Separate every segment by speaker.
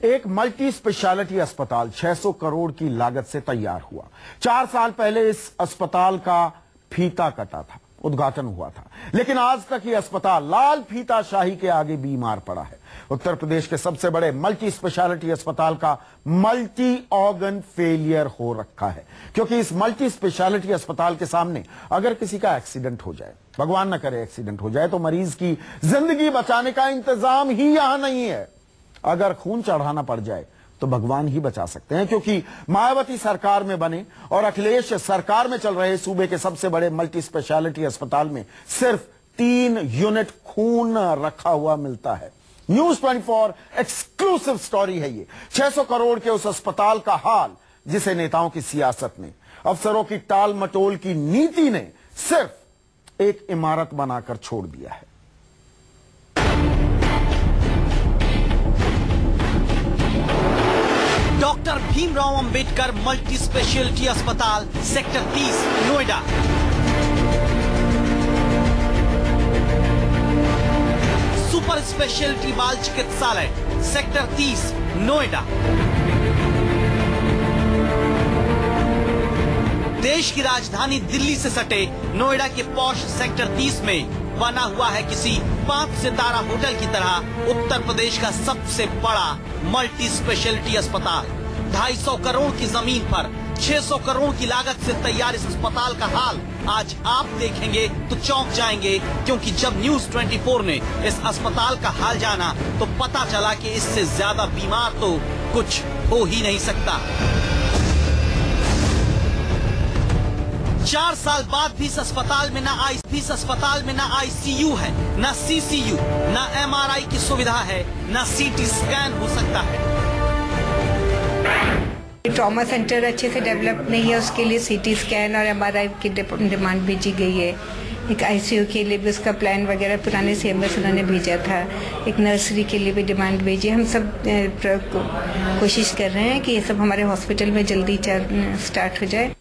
Speaker 1: एक multi speciality अस्पताल 600 करोड़ की लागत से तैयार हुआ। 4 साल पहले इस अस्पताल का फीता कटा था, उद्घाटन हुआ था, लेकिन आज तक ये अस्पताल लाल फीताशाही के आगे बीमार पड़ा है। उत्तर प्रदेश के सबसे बड़े मल्टी स्पेशलिटी अस्पताल का मल्टी ऑर्गन फेलियर हो रखा है, क्योंकि इस मल्टी स्पेशलिटी अस्पताल के सामने अगर किसी का एक्सीडेंट हो जाए, भगवान न करे एक्सीडेंट हो जाए, तो मरीज की जिंदगी बचाने का इंतजाम ही यहां नहीं है। अगर खून चढ़ाना पड़ जाए तो भगवान ही बचा सकते हैं, क्योंकि मायावती सरकार में बने और अखिलेश सरकार में चल रहे सूबे के सबसे बड़े मल्टी स्पेशलिटी अस्पताल में सिर्फ 3 यूनिट खून रखा हुआ मिलता है। न्यूज 24 एक्सक्लूसिव स्टोरी है ये। 600 करोड़ के उस अस्पताल का हाल, जिसे नेताओं की सियासत ने, अफसरों की टाल मटोल की नीति ने सिर्फ एक इमारत बनाकर छोड़ दिया है।
Speaker 2: Doctor Bhimrao Ambedkar multi speciality अस्पताल, सेक्टर 30, नोएडा। सुपर स्पेशलिटी बाल चिकित्सालय, सेक्टर 30, नोएडा। देश की राजधानी दिल्ली से सटे नोएडा के पॉश सेक्टर 30 में बना हुआ है किसी 5 सितारा होटल की तरह उत्तर प्रदेश का सबसे बड़ा मल्टी स्पेशलिटी अस्पताल। 250 करोड़ की जमीन पर 600 करोड़ की लागत से तैयार इस अस्पताल का हाल आज आप देखेंगे तो चौंक जाएंगे, क्योंकि जब न्यूज 24 ने इस अस्पताल का हाल जाना तो पता चला कि इससे ज्यादा बीमार तो कुछ हो ही नहीं सकता। 4 साल बाद भी इस अस्पताल में ना आईसीयू है, ना सीसीयू, ना एमआरआई की सुविधा है, ना सीटी स्कैन हो सकता है।
Speaker 3: ट्रॉमा सेंटर अच्छे से डेवलप नहीं है, उसके लिए सीटी स्कैन और एमआरआई की डिमांड भेजी गई है। एक आईसीयू के लिए भी उसका प्लान वगैरह पुराने सीएमएस उन्होंने भेजा था। एक नर्सरी के लिए भी डिमांड भेजी। हम सब कोशिश कर रहे हैं कि ये सब हमारे हॉस्पिटल में जल्दी स्टार्ट हो जाए।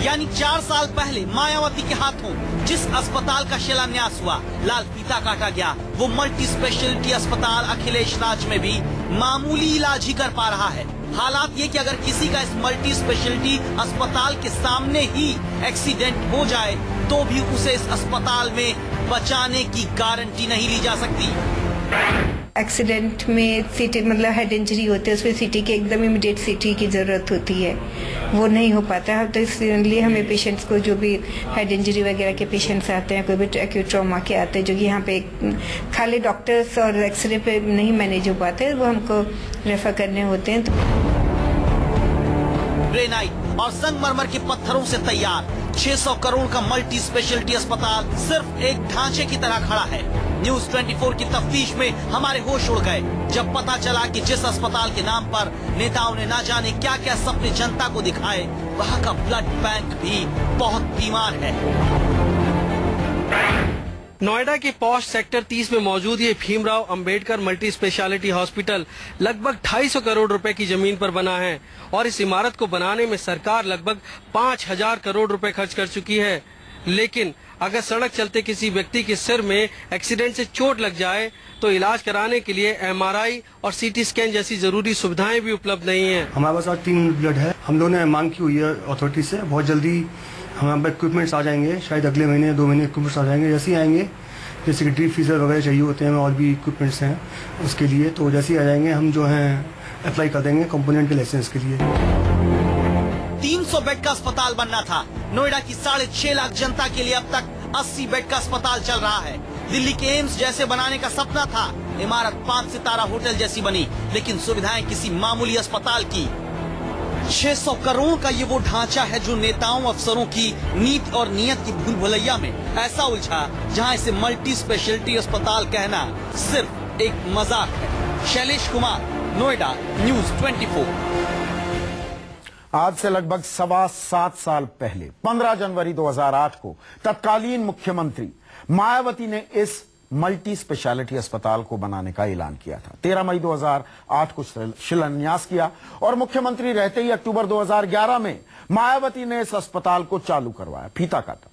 Speaker 2: यानी 4 साल पहले मायावती के हाथों जिस अस्पताल का शिलान्यास हुआ, लाल फीता काटा गया, वो मल्टी स्पेशलिटी अस्पताल अखिलेश राज में भी मामूली इलाज ही कर पा रहा है। हालात ये कि अगर किसी का इस मल्टी स्पेशलिटी अस्पताल के सामने ही एक्सीडेंट हो जाए तो भी उसे इस अस्पताल में बचाने की गारंटी नहीं ली जा सकती।
Speaker 3: एक्सीडेंट में सीटी मतलब हेड इंजरी होती है, उसमें सीटी की एकदम इमीडिएट सीटी की जरूरत होती है, वो नहीं हो पाता है। तो इसलिए हमें पेशेंट्स को, जो भी हेड इंजरी वगैरह के पेशेंट्स आते हैं, कोई भी एक्यूट ट्रॉमा के आते हैं, जो कि यहाँ पे खाली डॉक्टर्स और एक्सरे पे नहीं मैनेज हो पाते, वो हमको रेफर करने होते हैं।
Speaker 2: ग्रेनाइट और संगमरमर के पत्थरों से तैयार 600 करोड़ का मल्टी स्पेशलिटी अस्पताल सिर्फ एक ढांचे की तरह खड़ा है। न्यूज 24 की तफ्तीश में हमारे होश उड़ गए जब पता चला कि जिस अस्पताल के नाम पर नेताओं ने ना जाने क्या क्या सपने जनता को दिखाए, वहाँ का ब्लड बैंक भी बहुत बीमार है।
Speaker 4: नोएडा के पॉश सेक्टर 30 में मौजूद ये Bhimrao Ambedkar multi speciality hospital लगभग 250 करोड़ रुपए की जमीन पर बना है और इस इमारत को बनाने में सरकार लगभग 5000 करोड़ रुपए खर्च कर चुकी है। लेकिन अगर सड़क चलते किसी व्यक्ति के सिर में एक्सीडेंट से चोट लग जाए तो इलाज कराने के लिए एमआरआई और सीटी स्कैन जैसी जरूरी सुविधाएं भी उपलब्ध नहीं है।
Speaker 5: हमारे पास 3 ब्लड है। हम लोगों ने मांग की हुई है अथॉरिटी से, बहुत जल्दी हमारे पास इक्विपमेंट्स आ जाएंगे, शायद अगले महीने 2 महीने इक्विपमेंट्स आ जाएंगे। जैसे ही आएंगे, जैसे कि ड्रीप फ्रीजर वगैरह चाहिए होते हैं और भी इक्विपमेंट्स हैं उसके लिए, तो जैसे ही आ जाएंगे हम जो है अप्लाई कर देंगे कंपोनेंट के लाइसेंस के लिए।
Speaker 2: 300 बेड का अस्पताल बनना था। नोएडा की 6.5 लाख जनता के लिए अब तक 80 बेड का अस्पताल चल रहा है। दिल्ली के एम्स जैसे बनाने का सपना था, इमारत 5 सितारा होटल जैसी बनी, लेकिन सुविधाएं किसी मामूली अस्पताल की। 600 करोड़ का ये वो ढांचा है जो नेताओं अफसरों की नीति और नियत की भूल भुलैया में ऐसा उलझा जहां इसे मल्टी स्पेशलिटी अस्पताल कहना सिर्फ एक मजाक है। शैलेश कुमार, नोएडा, न्यूज 24।
Speaker 1: आज से लगभग 7.25 साल पहले 15 जनवरी 2008 को तत्कालीन मुख्यमंत्री मायावती ने इस मल्टी स्पेशलिटी अस्पताल को बनाने का ऐलान किया था। 13 मई 2008 को शिलान्यास किया और मुख्यमंत्री रहते ही अक्टूबर 2011 में मायावती ने इस अस्पताल को चालू करवाया, फीता काटा।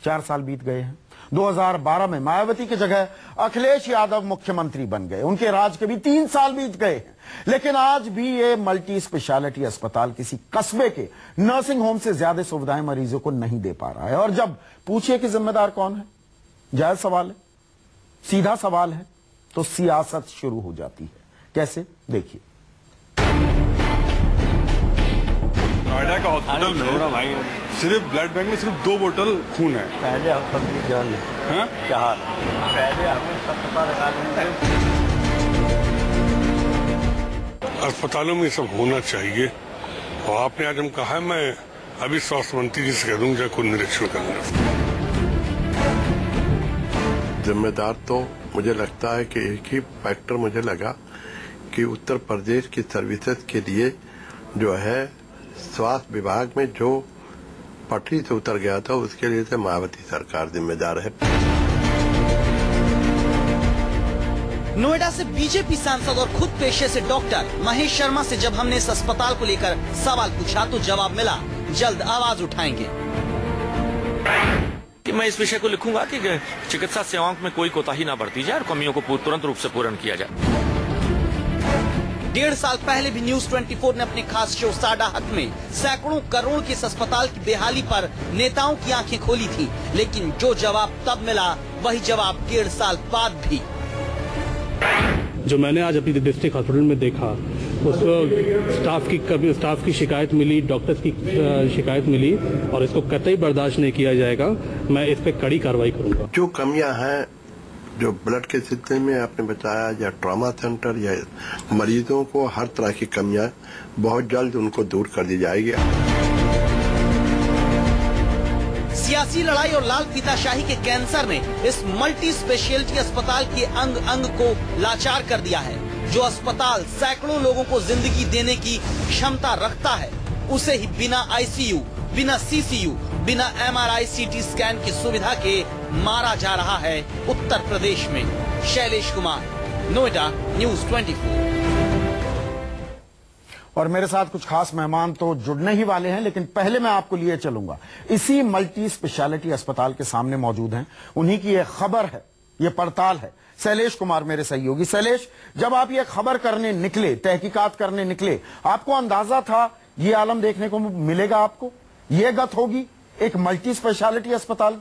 Speaker 1: 4 साल बीत गए हैं। 2012 में मायावती की जगह अखिलेश यादव मुख्यमंत्री बन गए, उनके राज के भी 3 साल बीत गए हैं, लेकिन आज भी ये मल्टी स्पेशलिटी अस्पताल किसी कस्बे के नर्सिंग होम से ज्यादा सुविधाएं मरीजों को नहीं दे पा रहा है। और जब पूछिए कि जिम्मेदार कौन है, जायज सवाल है, सीधा सवाल है, तो सियासत शुरू हो जाती है। कैसे, देखिए।
Speaker 6: नोएडा का हॉस्पिटल में सिर्फ ब्लड बैंक में सिर्फ 2 बोतल खून है।
Speaker 7: पहले अपनी जान
Speaker 6: हाँ?
Speaker 7: क्या हाल है? पहले हमें सब पता लगा लेंगे।
Speaker 6: अस्पतालों में सब होना चाहिए और आपने आज हम कहा है, मैं अभी स्वास्थ्य मंत्री जी से कह दूंगा कोई निरीक्षण करना।
Speaker 8: जिम्मेदार तो मुझे लगता है कि एक ही फैक्टर मुझे लगा कि उत्तर प्रदेश की सर्विसेज के लिए जो है स्वास्थ्य विभाग में जो पटरी से उतर गया था, उसके लिए से मायावती सरकार जिम्मेदार है।
Speaker 2: नोएडा से बीजेपी सांसद और खुद पेशे से डॉक्टर महेश शर्मा से जब हमने इस अस्पताल को लेकर सवाल पूछा तो जवाब मिला, जल्द आवाज उठाएंगे।
Speaker 9: कि मैं इस विषय को लिखूंगा कि चिकित्सा सेवाओं में कोई कोताही न बरती जाए और कमियों को तुरंत रूप से पूर्ण किया जाए।
Speaker 2: 1.5 साल पहले भी न्यूज 24 ने अपने खास शो साडा हक में सैकड़ों करोड़ के इस अस्पताल की बेहाली पर नेताओं की आंखें खोली थी, लेकिन जो जवाब तब मिला वही जवाब 1.5 साल बाद भी।
Speaker 10: जो मैंने आज अपनी डिस्ट्रिक्ट हॉस्पिटल में देखा, उसको स्टाफ की शिकायत मिली, डॉक्टर्स की शिकायत मिली और इसको कतई बर्दाश्त नहीं किया जाएगा। मैं इस पे कड़ी कार्रवाई करूंगा।
Speaker 8: जो कमियां हैं, जो ब्लड के सिस्टम में आपने बताया, या ट्रॉमा सेंटर या मरीजों को हर तरह की कमियां बहुत जल्द उनको दूर कर दी जाएगी।
Speaker 2: सियासी लड़ाई और लाल फीताशाही के कैंसर ने इस मल्टी स्पेशलिटी अस्पताल के अंग अंग को लाचार कर दिया है। जो अस्पताल सैकड़ों लोगों को जिंदगी देने की क्षमता रखता है, उसे ही बिना आईसीयू, बिना सीसीयू, बिना MRI CT स्कैन की सुविधा के मारा जा रहा है उत्तर प्रदेश में। शैलेश कुमार, नोएडा, न्यूज 24।
Speaker 1: और मेरे साथ कुछ खास मेहमान तो जुड़ने ही वाले हैं, लेकिन पहले मैं आपको लिए चलूंगा। इसी मल्टी स्पेशलिटी अस्पताल के सामने मौजूद हैं, उन्हीं की ये खबर है, ये पड़ताल है। शैलेश कुमार मेरे सहयोगी। शैलेश, जब आप ये खबर करने निकले, तहकीकात करने निकले, आपको अंदाजा था ये आलम देखने को मिलेगा, आपको ये गत होगी एक मल्टी स्पेशलिटी अस्पताल की?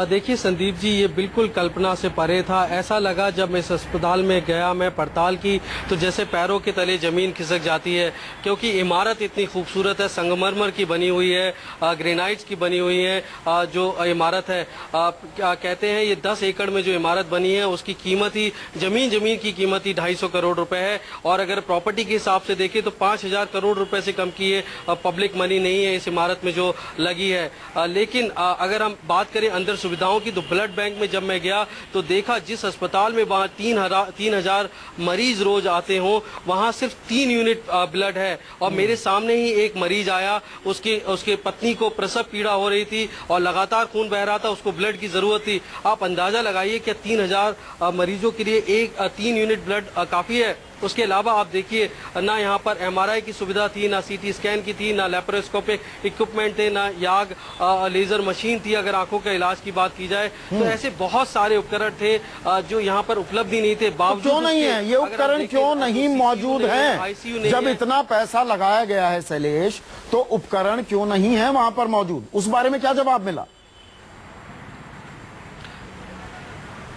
Speaker 4: देखिए संदीप जी, ये बिल्कुल कल्पना से परे था। ऐसा लगा जब मैं इस अस्पताल में गया, मैं पड़ताल की, तो जैसे पैरों के तले जमीन खिसक जाती है, क्योंकि इमारत इतनी खूबसूरत है, संगमरमर की बनी हुई है, ग्रेनाइट्स की बनी हुई है। जो इमारत है, क्या कहते हैं, ये 10 एकड़ में जो इमारत बनी है उसकी कीमत ही जमीन की कीमत ही 250 करोड़ रुपए है। और अगर प्रॉपर्टी के हिसाब से देखें तो 5000 करोड़ रुपए से कम की ये पब्लिक मनी नहीं है इस इमारत में जो लगी है। लेकिन अगर हम बात करें अंदर सुविधाओं की, तो ब्लड बैंक में जब मैं गया तो देखा जिस अस्पताल में वहाँ 3000 मरीज रोज आते हों, वहाँ सिर्फ 3 यूनिट ब्लड है। और मेरे सामने ही एक मरीज आया, उसके पत्नी को प्रसव पीड़ा हो रही थी और लगातार खून बह रहा था, उसको ब्लड की जरूरत थी। आप अंदाजा लगाइए कि 3000 मरीजों के लिए 3 यूनिट ब्लड काफी है। उसके अलावा आप देखिए, ना यहाँ पर MRI की सुविधा थी, ना CT स्कैन की थी, ना लेप्रोस्कोपिक इक्विपमेंट थे, ना याग लेजर मशीन थी अगर आंखों के इलाज की बात की जाए। तो ऐसे बहुत सारे उपकरण थे जो यहाँ पर उपलब्ध ही नहीं थे। बावजूद
Speaker 1: क्यों नहीं है ये उपकरण, क्यों नहीं मौजूद है? जब इतना पैसा लगाया गया है शैलेश, तो उपकरण क्यों नहीं है वहां पर मौजूद? उस बारे में क्या जवाब मिला?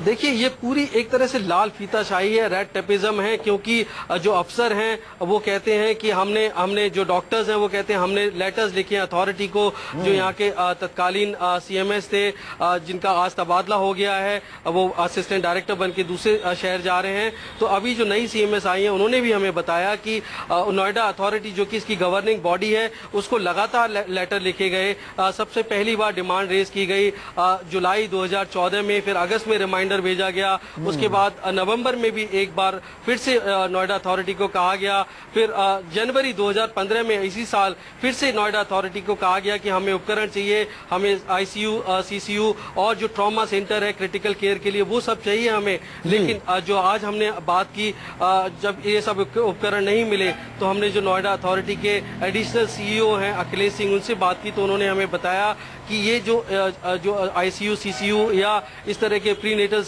Speaker 4: देखिए, ये पूरी एक तरह से लाल फीताशाही है, रेड टेपिज्म है, क्योंकि जो अफसर हैं वो कहते हैं कि हमने जो डॉक्टर्स हैं वो कहते हैं हमने लेटर्स लिखे हैं अथॉरिटी को। जो यहाँ के तत्कालीन CMS थे, जिनका आज तबादला हो गया है, वो असिस्टेंट डायरेक्टर बन के दूसरे शहर जा रहे हैं। तो अभी जो नई CMS आई है, उन्होंने भी हमें बताया कि नोएडा अथॉरिटी जो कि इसकी गवर्निंग बॉडी है, उसको लगातार लेटर लिखे गए। सबसे पहली बार डिमांड रेज की गई जुलाई 2014 में, फिर अगस्त में रिमाइंडर टेंडर भेजा गया। उसके बाद नवंबर में भी एक बार फिर से नोएडा अथॉरिटी को कहा गया। फिर जनवरी 2015 में इसी साल फिर से नोएडा अथॉरिटी को कहा गया कि हमें उपकरण चाहिए, हमें आईसीयू, सीसीयू और जो ट्रॉमा सेंटर है क्रिटिकल केयर के लिए वो सब चाहिए हमें। लेकिन जो आज हमने बात की, जब ये सब उपकरण नहीं मिले तो हमने जो नोएडा अथॉरिटी के एडिशनल सीईओ हैं अखिलेश सिंह, उनसे बात की तो उन्होंने हमें बताया कि ये जो आईसीयू, सीसीयू या इस तरह के प्रीनेटल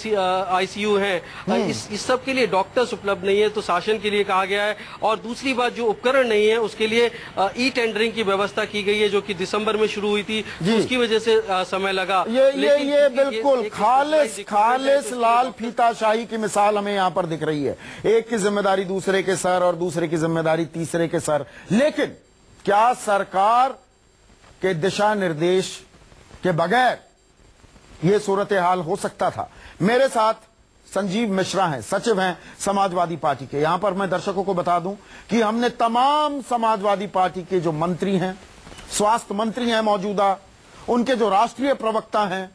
Speaker 4: आईसीयू हैं, इस सब के लिए डॉक्टर्स उपलब्ध नहीं है, तो शासन के लिए कहा गया है। और दूसरी बात, जो उपकरण नहीं है उसके लिए ई टेंडरिंग की व्यवस्था की गई है, जो कि दिसंबर में शुरू हुई थी, तो उसकी वजह से समय लगा।
Speaker 1: ये बिल्कुल खालिस लाल फीताशाही की मिसाल हमें यहाँ पर दिख रही है। एक की जिम्मेदारी दूसरे के सर और दूसरे की जिम्मेदारी तीसरे के सर। लेकिन क्या सरकार के दिशा निर्देश के बगैर यह सूरत हाल हो सकता था? मेरे साथ संजीव मिश्रा हैं, सचिव हैं समाजवादी पार्टी के। यहां पर मैं दर्शकों को बता दूं कि हमने तमाम समाजवादी पार्टी के जो मंत्री हैं, स्वास्थ्य मंत्री हैं मौजूदा, उनके जो राष्ट्रीय प्रवक्ता हैं,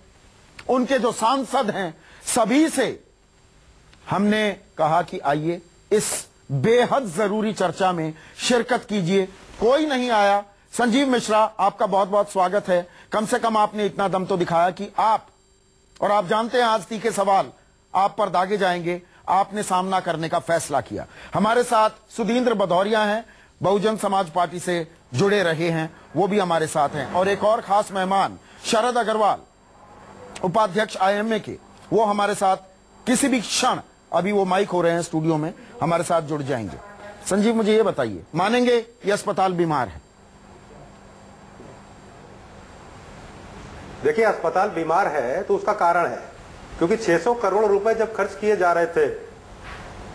Speaker 1: उनके जो सांसद हैं, सभी से हमने कहा कि आइए इस बेहद जरूरी चर्चा में शिरकत कीजिए। कोई नहीं आया। संजीव मिश्रा, आपका बहुत बहुत स्वागत है। कम से कम आपने इतना दम तो दिखाया कि आप जानते हैं आज तीखे सवाल आप पर दागे जाएंगे, आपने सामना करने का फैसला किया। हमारे साथ सुधींद्र भदौरिया हैं, बहुजन समाज पार्टी से जुड़े रहे हैं, वो भी हमारे साथ हैं। और एक और खास मेहमान शरद अग्रवाल, उपाध्यक्ष आईएमए के, वो हमारे साथ किसी भी क्षण, अभी वो माइक हो रहे हैं स्टूडियो में, हमारे साथ जुड़ जाएंगे। संजीव, मुझे ये बताइए, मानेंगे ये अस्पताल बीमार है?
Speaker 11: देखिए, अस्पताल बीमार है तो उसका कारण है, क्योंकि 600 करोड़ रुपए जब खर्च किए जा रहे थे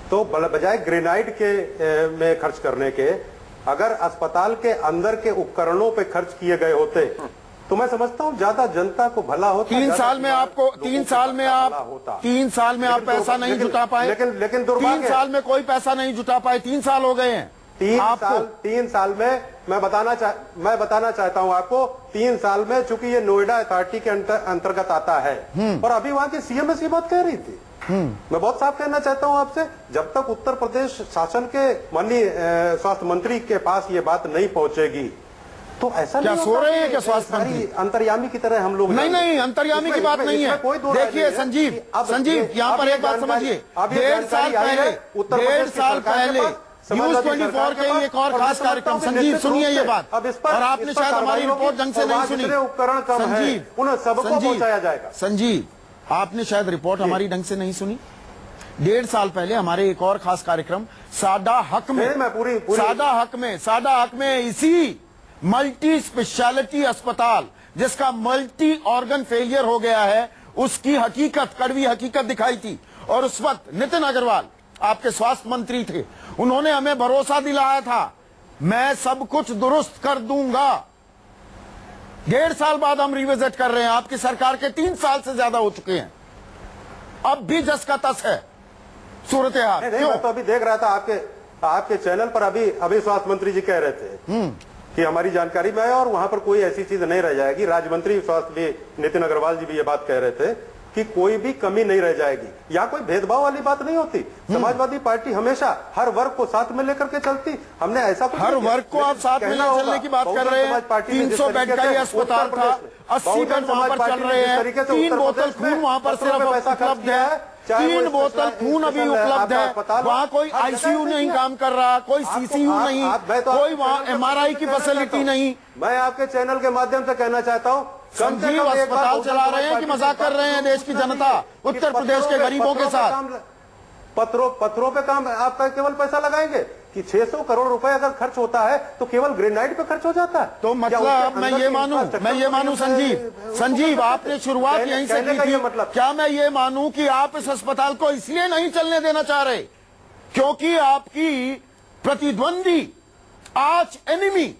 Speaker 11: तो बजाय ग्रेनाइट के में खर्च करने के, अगर अस्पताल के अंदर के उपकरणों पे खर्च किए गए होते तो मैं समझता हूँ ज्यादा जनता को भला होता।
Speaker 1: 3 साल में आप 3 साल में आप पैसा नहीं जुटा पाए।
Speaker 11: लेकिन
Speaker 1: 3 साल में कोई पैसा नहीं जुटा पाए। 3 साल हो गए हैं।
Speaker 11: 3 साल में मैं बताना चाहता हूं आपको, 3 साल में, चूंकि ये नोएडा अथॉरिटी के अंतर्गत आता है और अभी वहां की सीएम ये बात कह रही थी। मैं बहुत साफ कहना चाहता हूं आपसे, जब तक उत्तर प्रदेश शासन के माननीय स्वास्थ्य मंत्री के पास ये बात नहीं पहुंचेगी तो ऐसा
Speaker 1: क्या
Speaker 11: नहीं
Speaker 1: सो रहे हैं क्या स्वास्थ्य मंत्री?
Speaker 11: अंतर्यामी की तरह हम लोग
Speaker 1: नहीं, अंतर्यामी की बात नहीं है। देखिए संजीव, यहाँ पर एक बात समझिए, 1.5 साल पहले न्यूज 24 के एक और खास कार्यक्रम, संजीव सुनिए ये बात, और आपने शायद हमारी रिपोर्ट ढंग से नहीं सुनी।
Speaker 11: संजीव, उन सबको पहुंचाया जाएगा।
Speaker 1: संजीव, आपने शायद रिपोर्ट हमारी ढंग से नहीं सुनी। 1.5 साल पहले हमारे एक और खास कार्यक्रम सादा हक में इसी मल्टी स्पेशलिटी अस्पताल, जिसका मल्टी ऑर्गन फेलियर हो गया है, उसकी हकीकत, कड़वी हकीकत दिखाई थी। और उस वक्त नितिन अग्रवाल आपके स्वास्थ्य मंत्री थे, उन्होंने हमें भरोसा दिलाया था मैं सब कुछ दुरुस्त कर दूंगा। 1.5 साल बाद हम रिविजिट कर रहे हैं। आपकी सरकार के 3 साल से ज्यादा हो चुके हैं, अब भी जस का तस है सूरत हाल।
Speaker 11: मैं तो अभी देख रहा था आपके चैनल पर, अभी स्वास्थ्य मंत्री जी कह रहे थे कि हमारी जानकारी में है और वहां पर कोई ऐसी चीज नहीं रह जाएगी। राज्य मंत्री स्वास्थ्य भी नितिन अग्रवाल जी भी ये बात कह रहे थे कि कोई भी कमी नहीं रह जाएगी। यहाँ कोई भेदभाव वाली बात नहीं होती। समाजवादी पार्टी हमेशा हर वर्ग को साथ में लेकर के चलती। हमने ऐसा
Speaker 1: हर वर्ग को आप साथ में चलने की बात कर रहे हैं। 300 बेड का ये अस्पताल था, 80 बेड वहां पर चल रहे हैं। 3 बोतल खून वहां पर सिर्फ उपलब्ध है, 3 बोतल खून अभी उपलब्ध है। वहाँ कोई आईसीयू नहीं काम कर रहा, कोई सीसीयू नहीं, कोई वहाँ एमआरआई की फैसिलिटी नहीं।
Speaker 11: मैं आपके चैनल के माध्यम से कहना चाहता हूँ,
Speaker 1: संजीव, अस्पताल चला रहे हैं कि मजाक कर रहे हैं देश की जनता, उत्तर प्रदेश के गरीबों के साथ?
Speaker 11: पत्थरों पे काम आप केवल पैसा लगाएंगे कि 600 करोड़ रुपए अगर खर्च होता है तो केवल ग्रेनाइट पे खर्च हो जाता है।
Speaker 1: तो मतलब मैं ये मानूं संजीव, आपने शुरुआत यहीं से की थी। क्या मैं ये मानूं कि आप इस अस्पताल को इसलिए नहीं चलने देना चाह रहे क्योंकि आपकी प्रतिद्वंदी, आर्च एनिमी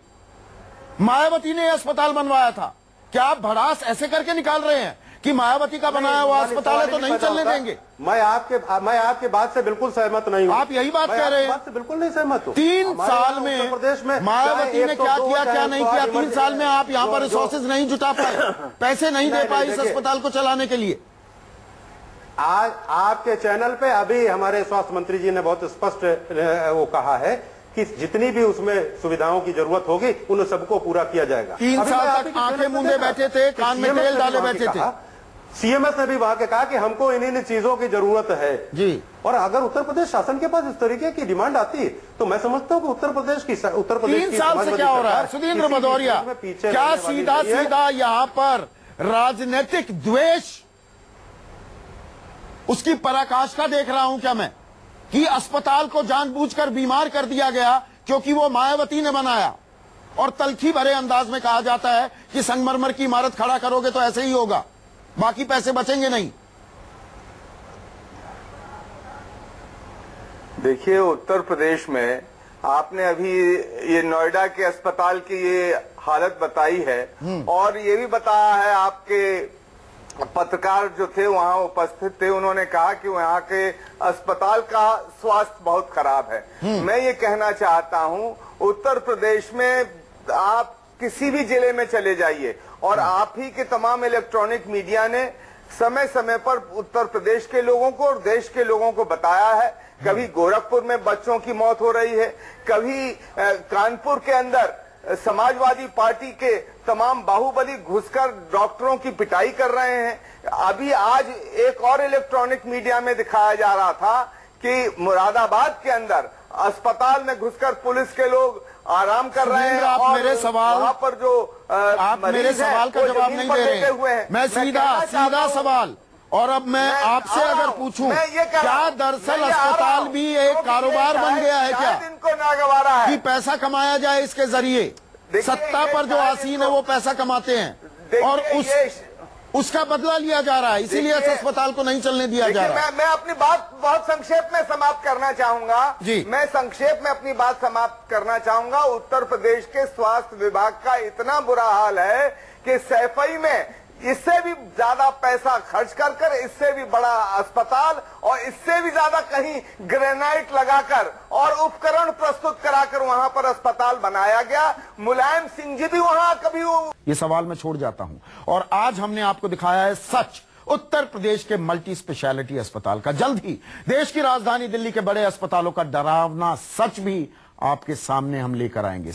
Speaker 1: मायावती ने अस्पताल बनवाया था? क्या आप भड़ास ऐसे करके निकाल रहे हैं कि मायावती का बनाया हुआ अस्पताल है तो नहीं चलने देंगे?
Speaker 11: मैं आपके बात से बिल्कुल सहमत नहीं हूं।
Speaker 1: आप यही बात कह रहे हैं?
Speaker 11: बात से बिल्कुल नहीं सहमत हूं।
Speaker 1: 3 साल में प्रदेश में मायावती ने क्या किया, क्या नहीं किया? 3 साल में आप यहाँ पर रिसोर्सेज नहीं जुटा पाए, पैसे नहीं दे पाए इस अस्पताल को चलाने के लिए।
Speaker 11: आज आपके चैनल पे अभी हमारे स्वास्थ्य मंत्री जी ने बहुत स्पष्ट वो कहा है कि जितनी भी उसमें सुविधाओं की जरूरत होगी उन सबको पूरा किया जाएगा।
Speaker 1: 3 साल तक आंखें मूंदे बैठे थे, कान में तेल डाले बैठे थे।
Speaker 11: सीएमएस ने भी वहां के कहा कि हमको इन चीजों की जरूरत है जी। और अगर उत्तर प्रदेश शासन के पास इस तरीके की डिमांड आती है तो मैं समझता हूं कि उत्तर प्रदेश
Speaker 1: 3 साल से क्या हो रहा है सुधींद्र भदौरिया, क्या सीधा सीधा यहाँ पर राजनीतिक द्वेष उसकी पराकाष्ठा देख रहा हूं क्या मैं, कि अस्पताल को जानबूझकर बीमार कर दिया गया क्योंकि वो मायावती ने बनाया, और तलखी भरे अंदाज में कहा जाता है कि संगमरमर की इमारत खड़ा करोगे तो ऐसे ही होगा, बाकी पैसे बचेंगे नहीं।
Speaker 12: देखिए, उत्तर प्रदेश में आपने अभी ये नोएडा के अस्पताल की ये हालत बताई है और ये भी बताया है, आपके पत्रकार जो थे वहां उपस्थित थे, उन्होंने कहा कि वहां के अस्पताल का स्वास्थ्य बहुत खराब है। मैं ये कहना चाहता हूं, उत्तर प्रदेश में आप किसी भी जिले में चले जाइए और आप ही के तमाम इलेक्ट्रॉनिक मीडिया ने समय समय पर उत्तर प्रदेश के लोगों को और देश के लोगों को बताया है। कभी गोरखपुर में बच्चों की मौत हो रही है, कभी कानपुर के अंदर समाजवादी पार्टी के तमाम बाहुबली घुसकर डॉक्टरों की पिटाई कर रहे हैं। अभी आज एक और इलेक्ट्रॉनिक मीडिया में दिखाया जा रहा था कि मुरादाबाद के अंदर अस्पताल में घुसकर पुलिस के लोग आराम कर रहे हैं।
Speaker 1: आप मेरे सवाल
Speaker 12: वहां पर जो
Speaker 1: आप मेरे सवाल का जवाब नहीं दे रहे हैं। मैं सीधा सवाल, और अब मैं आपसे अगर पूछूं, क्या दरअसल अस्पताल भी एक कारोबार बन गया है क्या,
Speaker 12: इनको नागवारा है
Speaker 1: कि पैसा कमाया जाए इसके जरिए? सत्ता पर जो आसीन है वो पैसा कमाते हैं और उसका बदला लिया जा रहा है, इसीलिए इस अस्पताल को नहीं चलने दिया जा रहा है।
Speaker 12: मैं अपनी बात बहुत संक्षेप में समाप्त करना चाहूंगा
Speaker 1: जी।
Speaker 12: मैं संक्षेप में अपनी बात समाप्त करना चाहूंगा। उत्तर प्रदेश के स्वास्थ्य विभाग का इतना बुरा हाल है कि सैफई में इससे भी ज्यादा पैसा खर्च कर इससे भी बड़ा अस्पताल और इससे भी ज्यादा कहीं ग्रेनाइट लगाकर और उपकरण प्रस्तुत कराकर वहां पर अस्पताल बनाया गया। मुलायम सिंह जी भी वहां कभी
Speaker 1: ये सवाल मैं छोड़ जाता हूं, और आज हमने आपको दिखाया है सच उत्तर प्रदेश के मल्टी स्पेशलिटी अस्पताल का। जल्द ही देश की राजधानी दिल्ली के बड़े अस्पतालों का डरावना सच भी आपके सामने हम लेकर आएंगे।